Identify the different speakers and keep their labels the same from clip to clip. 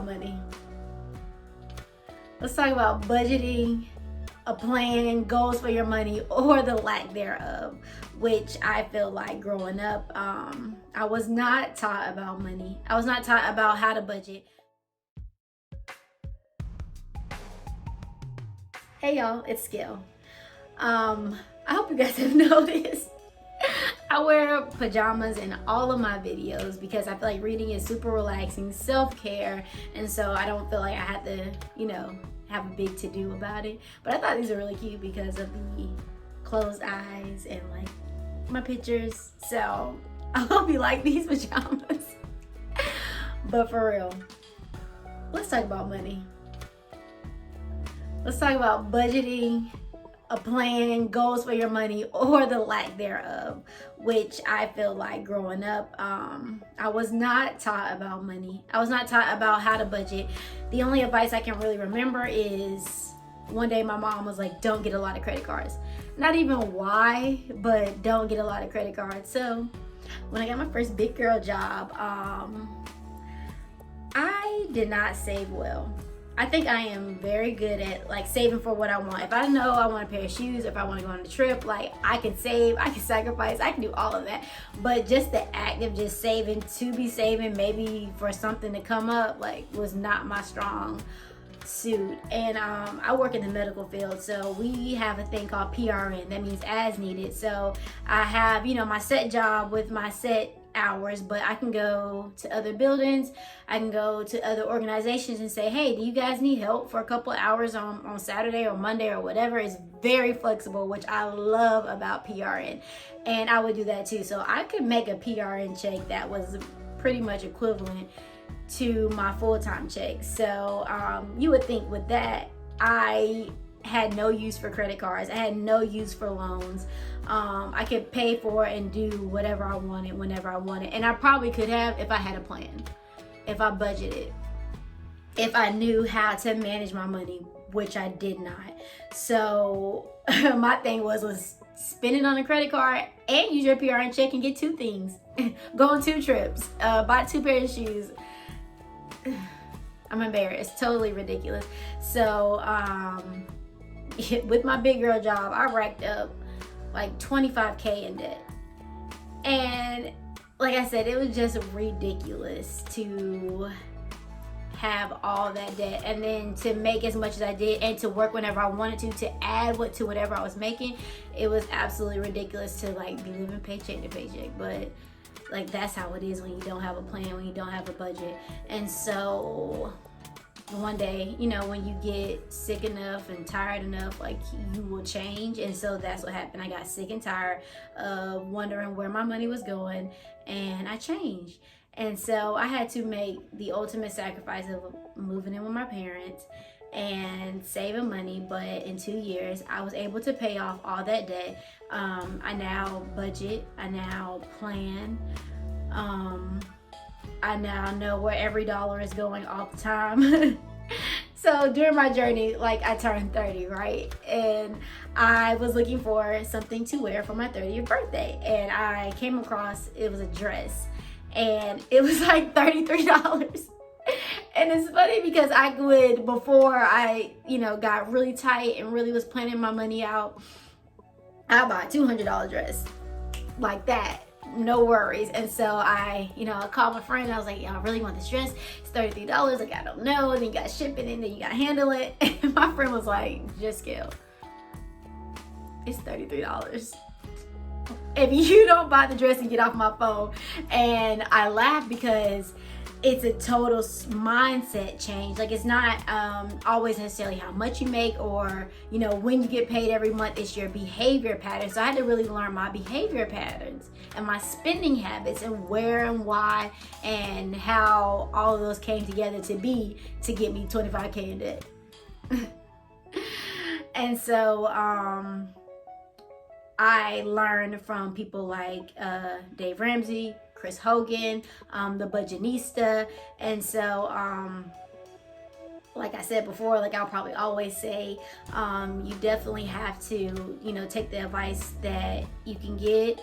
Speaker 1: about money. Let's talk about budgeting, a plan, goals for your money, or the lack thereof, which I feel like growing up, I was not taught about money. I was not taught about how to budget. Hey y'all, it's Skill. I hope you guys have noticed I wear pajamas in all of my videos because I feel like reading is super relaxing, self-care, and so I don't feel like I have to, have a big to-do about it. But I thought these are really cute because of the closed eyes and like my pictures. So I hope you like these pajamas. But for real, let's talk about money. Let's talk about budgeting, a plan, goals for your money, or the lack thereof, which I feel like growing up, I was not taught about money. I was not taught about how to budget. The only advice I can really remember is one day my mom was like, don't get a lot of credit cards. Not even why, but don't get a lot of credit cards. So when I got my first big girl job, I did not save well. I think I am very good at like saving for what I want. If I know I want a pair of shoes, if I want to go on a trip, like I can save, I can sacrifice, I can do all of that. But just the act of just saving to be saving, maybe for something to come up, like was not my strong suit. And I work in the medical field, so we have a thing called PRN. That means as needed. So I have, my set job with my set hours, but I can go to other buildings, I can go to other organizations and say, hey, do you guys need help for a couple of hours on Saturday or Monday or whatever. It's very flexible, which I love about PRN, and I would do that too. So I could make a PRN check that was pretty much equivalent to my full-time check. So you would think with that, I had no use for credit cards. I had no use for loans. I could pay for and do whatever I wanted whenever I wanted. And I probably could have if I had a plan, if I budgeted, if I knew how to manage my money, which I did not. So my thing was spend it on a credit card and use your PRN check and get two things. Go on 2 trips, buy 2 pairs of shoes. I'm embarrassed, totally ridiculous. So with my big girl job, I racked up like $25K in debt. And like I said, it was just ridiculous to have all that debt and then to make as much as I did and to work whenever I wanted to add to whatever I was making. It was absolutely ridiculous to like be living paycheck to paycheck. But like that's how it is when you don't have a plan, when you don't have a budget. And so one day, when you get sick enough and tired enough, like you will change. And so that's what happened. I got sick and tired of wondering where my money was going, and I changed. And so I had to make the ultimate sacrifice of moving in with my parents and saving money. But in 2 years, I was able to pay off all that debt. I now budget, I now plan, I now know where every dollar is going all the time. So during my journey, like I turned 30, right? And I was looking for something to wear for my 30th birthday. And I came across, it was a dress. And it was like $33. And it's funny because I would, before I, got really tight and really was planning my money out, I bought a $200 dress like that. No worries. And so I called my friend and I was like, I really want this dress. It's $33. Like, I don't know. And then you got to ship it and then you got to handle it. And my friend was like, just Skill, it's $33. If you don't buy the dress and get off my phone. And I laughed because it's a total mindset change. Like it's not always necessarily how much you make or when you get paid every month. It's your behavior patterns. So I had to really learn my behavior patterns and my spending habits and where and why and how all of those came together to get me 25K in debt. And so I learned from people like Dave Ramsey, Chris Hogan, the Budgetista. And so like I said before, like I'll probably always say, you definitely have to take the advice that you can get,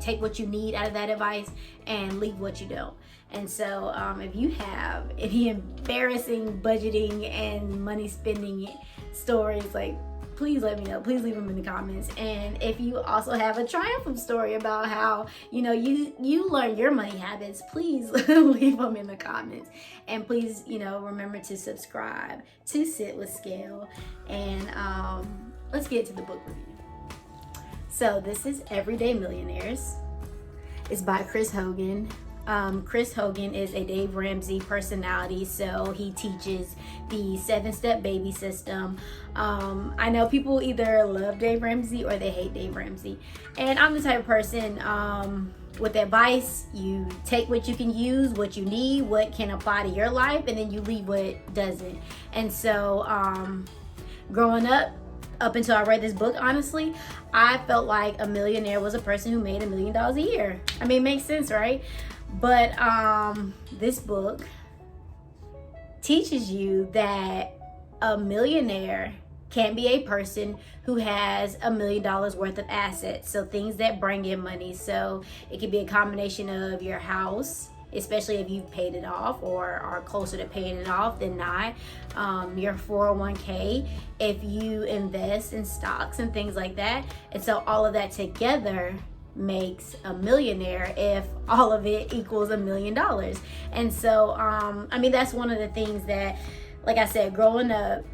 Speaker 1: take what you need out of that advice and leave what you don't. And so if you have any embarrassing budgeting and money spending stories, like, please let me know. Please leave them in the comments. And if you also have a triumphant story about how, you know, you learn your money habits, please leave them in the comments. And please, you know, remember to subscribe to Sit with Scale. And let's get to the book review. So this is Everyday Millionaires. It's by Chris Hogan. Chris Hogan is a Dave Ramsey personality, so he teaches the 7-step baby system. I know people either love Dave Ramsey or they hate Dave Ramsey, and I'm the type of person with advice, you take what you can use, what you need, what can apply to your life, and then you leave what doesn't. And so growing up until I read this book, honestly, I felt like a millionaire was a person who made $1 million a year. I mean, it makes sense, right? But this book teaches you that a millionaire can be a person who has $1 million worth of assets. So things that bring in money. So it could be a combination of your house, especially if you've paid it off or are closer to paying it off than not. Your 401k, if you invest in stocks and things like that. And so all of that together makes a millionaire if all of it equals $1 million. And so I mean, that's one of the things that, like I said, growing up,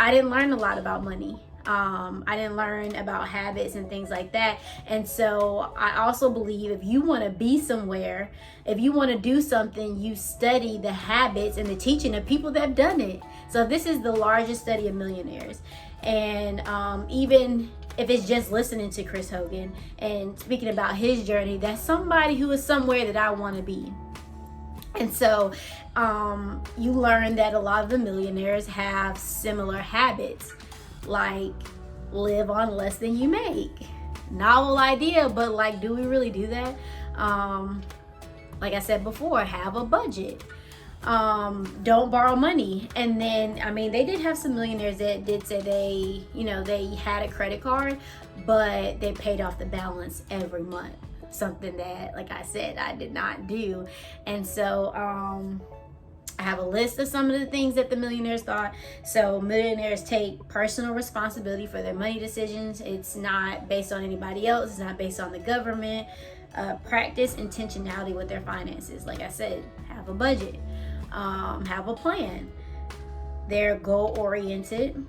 Speaker 1: I didn't learn a lot about money. I didn't learn about habits and things like that. And so I also believe if you want to be somewhere, if you want to do something, you study the habits and the teaching of people that have done it. So this is the largest study of millionaires. And even if it's just listening to Chris Hogan and speaking about his journey, that's somebody who is somewhere that I want to be. And so you learn that a lot of the millionaires have similar habits, like live on less than you make. Novel idea, but like, do we really do that? Like I said before, have a budget. Don't borrow money. And then, I mean, they did have some millionaires that did say they, you know, they had a credit card, but they paid off the balance every month. Something that, like I said, I did not do. And so, I have a list of some of the things that the millionaires thought. So millionaires take personal responsibility for their money decisions. It's not based on anybody else. It's not based on the government. Practice intentionality with their finances. Like I said, have a budget. Have a plan. They're goal-oriented,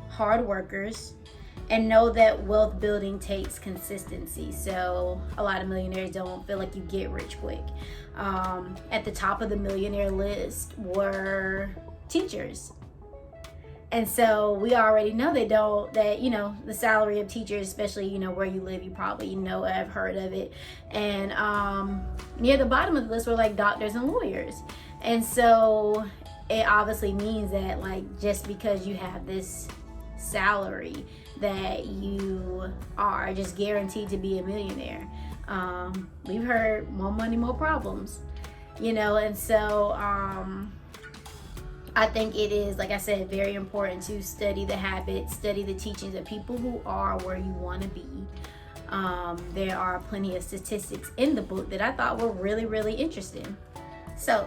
Speaker 1: hard workers, and know that wealth building takes consistency. So a lot of millionaires don't feel like you get rich quick. At the top of the millionaire list were teachers. And so we already know that, you know, the salary of teachers, especially, you know, where you live, you probably know, I've heard of it. And near the bottom of the list were like doctors and lawyers. And so it obviously means that, like, just because you have this salary that you are just guaranteed to be a millionaire. We've heard more money, more problems, you know. And so I think it is, like I said, very important to study the habits, study the teachings of people who are where you want to be. There are plenty of statistics in the book that I thought were really, really interesting. So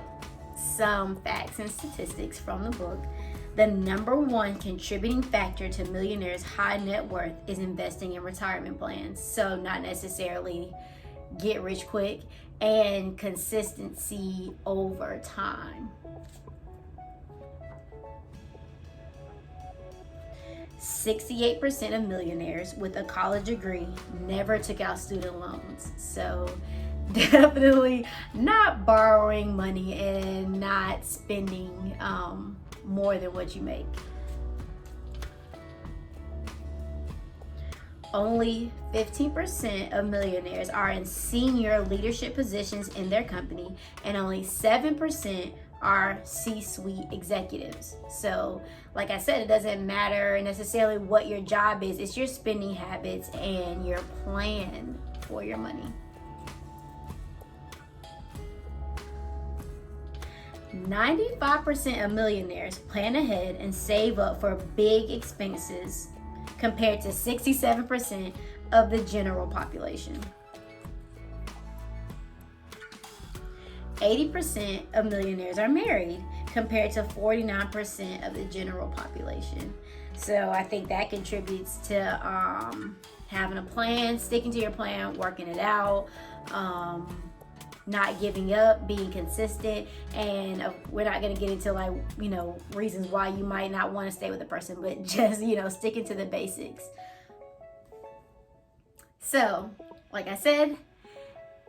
Speaker 1: some facts and statistics from the book. The number one contributing factor to millionaires' high net worth is investing in retirement plans. So not necessarily get rich quick, and consistency over time. 68% of millionaires with a college degree never took out student loans. So definitely not borrowing money and not spending more than what you make. Only 15% of millionaires are in senior leadership positions in their company, and only 7% are C-suite executives. So, like I said, it doesn't matter necessarily what your job is, it's your spending habits and your plan for your money. 95% of millionaires plan ahead and save up for big expenses, compared to 67% of the general population. 80% of millionaires are married compared to 49% of the general population. So I think that contributes to having a plan, sticking to your plan, working it out, not giving up, being consistent. And we're not going to get into like, reasons why you might not want to stay with a person, but just, sticking to the basics. So, like I said,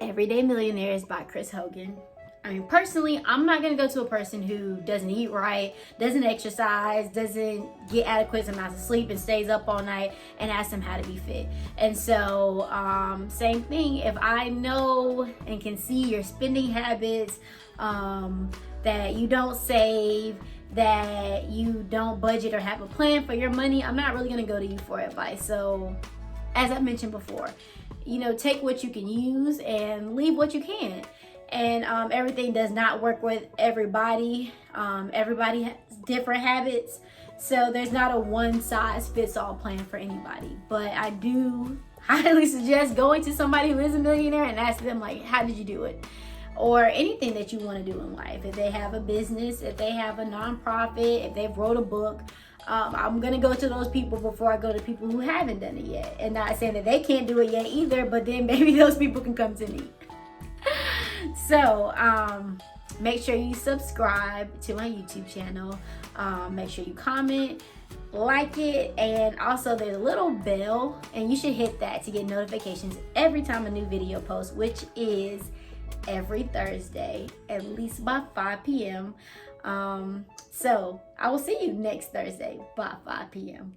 Speaker 1: Everyday Millionaires by Chris Hogan. I mean, personally, I'm not going to go to a person who doesn't eat right, doesn't exercise, doesn't get adequate amounts of sleep, and stays up all night and ask them how to be fit. And so, same thing, if I know and can see your spending habits, that you don't save, that you don't budget or have a plan for your money, I'm not really going to go to you for advice. So, as I mentioned before, take what you can use and leave what you can't. And everything does not work with everybody. Everybody has different habits. So there's not a one size fits all plan for anybody. But I do highly suggest going to somebody who is a millionaire and ask them, like, how did you do it? Or anything that you want to do in life. If they have a business, if they have a nonprofit, if they've wrote a book, I'm going to go to those people before I go to people who haven't done it yet. And not saying that they can't do it yet either, but then maybe those people can come to me. So, make sure you subscribe to my YouTube channel. Make sure you comment, like it, and also there's a little bell, and you should hit that to get notifications every time a new video posts, which is every Thursday, at least by 5 p.m. So, I will see you next Thursday by 5 p.m.